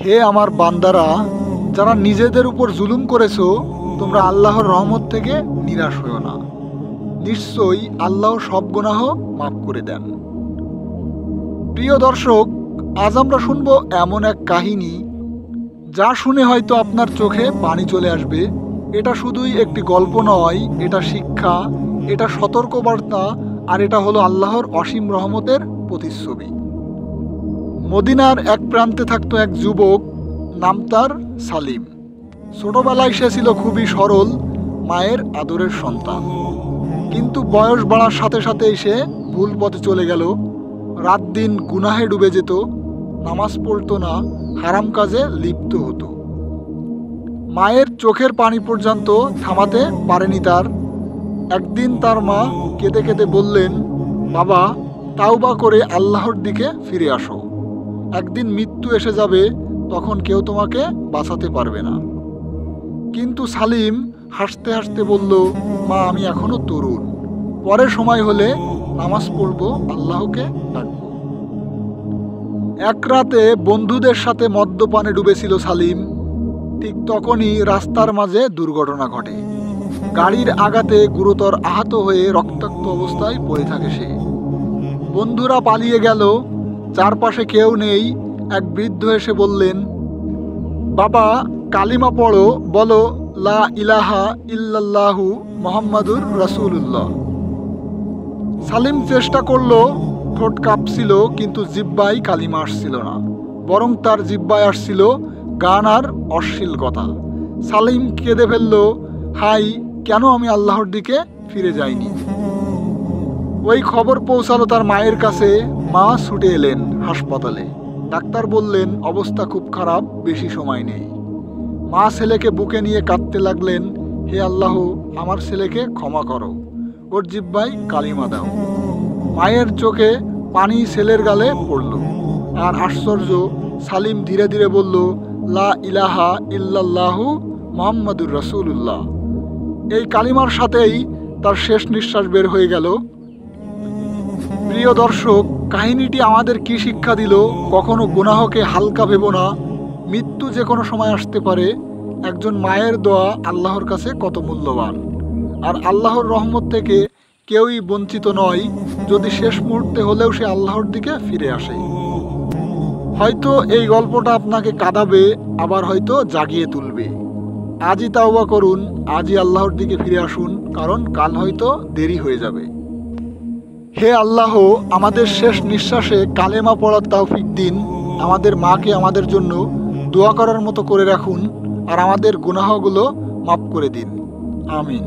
হে আমার বান্দারা, যারা নিজেদের উপর জুলুম করেছো, তোমরা আল্লাহর রহমত থেকে নিরাশ হও না। নিশ্চয়ই আল্লাহ সব গুনাহ মাফ করে দেন। প্রিয় দর্শক, আজ আমরা শুনবো এমন এক কাহিনী যা শুনে হয়তো আপনার চোখে পানি চলে আসবে। এটা শুধুই একটি গল্প নয়, এটা শিক্ষা, এটা সতর্কবার্তা, আর এটা হলো আল্লাহর অসীম রহমতের প্রতিচ্ছবি। মদিনার এক প্রান্তে থাকতো এক যুবক, নাম তার সালিম। ছোটবেলায় সে ছিল খুবই সরল, মায়ের আদরের সন্তান। কিন্তু বয়স বাড়ার সাথে সাথেই সে ভুল পথে চলে গেল। রাত দিন গুনাহে ডুবে যেত, নামাজ পড়তো না, হারাম কাজে লিপ্ত হতো। মায়ের চোখের পানি পর্যন্ত থামাতে পারেনি তার। একদিন তার মা কেঁদে কেঁদে বললেন, বাবা, তাওবা করে আল্লাহর দিকে ফিরে আসো। একদিন মৃত্যু এসে যাবে, তখন কেউ তোমাকে বাঁচাতে পারবে না। কিন্তু সালিম হাসতে হাসতে বলল, মা, আমি এখনো তরুণ, পরে সময় হলে নামাজ পড়ব, আল্লাহকে ডাকব। এক রাতে বন্ধুদের সাথে মদ্যপানে ডুবেছিল সালিম। ঠিক তখনই রাস্তার মাঝে দুর্ঘটনা ঘটে। গাড়ির আঘাতে গুরুতর আহত হয়ে রক্তাক্ত অবস্থায় পড়ে থাকে সে। বন্ধুরা পালিয়ে গেল, চারপাশে কেউ নেই। এক বৃদ্ধ এসে বললেন, বাবা, কালিমা পড়ো, বলো লা ইলাহা ইল্লাল্লাহু মুহাম্মাদুর রাসূলুল্লাহ। সালিম চেষ্টা করলো, ঠোঁট কাঁপছিল, কিন্তু জিহ্বায় কালিমা আসছিল না, বরং তার জিহ্বায় আসছিল গান আর অশ্লীল কথা। সালিম কেঁদে ফেলল, হাই, কেন আমি আল্লাহর দিকে ফিরে যাইনি। ওই খবর পৌঁছালো তার মায়ের কাছে। মা ছুটে এলেন হাসপাতালে। ডাক্তার বললেন, অবস্থা খুব খারাপ, বেশি সময় নেই। মা ছেলেকে বুকে নিয়ে কাঁদতে লাগলেন, হে আল্লাহ, আমার ছেলেকে ক্ষমা করো, ওর জিহ্বায় কালিমা দাও। মায়ের চোখে পানি ছেলের গালে পড়ল। আর আশ্চর্য, সালিম ধীরে ধীরে বলল, লা ইলাহা ইল্লাল্লাহু মুহাম্মাদুর রাসূলুল্লাহ। এই কালিমার সাথেই তার শেষ নিঃশ্বাস বের হয়ে গেল। প্রিয় দর্শক, কাহিনীটি আমাদের কি শিক্ষা দিল? কখনো গুনাহকে হালকা ভেবো না। মৃত্যু যে কোনো সময় আসতে পারে। একজন মায়ের দোয়া আল্লাহর কাছে কত মূল্যবান। আর আল্লাহর রহমত থেকে কেউই বঞ্চিত নয়, যদি শেষ মুহূর্তে হলেও সে আল্লাহর দিকে ফিরে আসে। হয়তো এই গল্পটা আপনাকে কাঁদাবে, আবার হয়তো জাগিয়ে তুলবে। আজই তাওবা করুন, আজই আল্লাহর দিকে ফিরে আসুন, কারণ কাল হয়তো দেরি হয়ে যাবে। হে আল্লাহ, আমাদের শেষ নিঃশ্বাসে কালেমা পড়ার তৌফিক দিন। আমাদের মাকে আমাদের জন্য দোয়া করার মতো করে রাখুন, আর আমাদের গুনাহগুলো মাফ করে দিন। আমিন।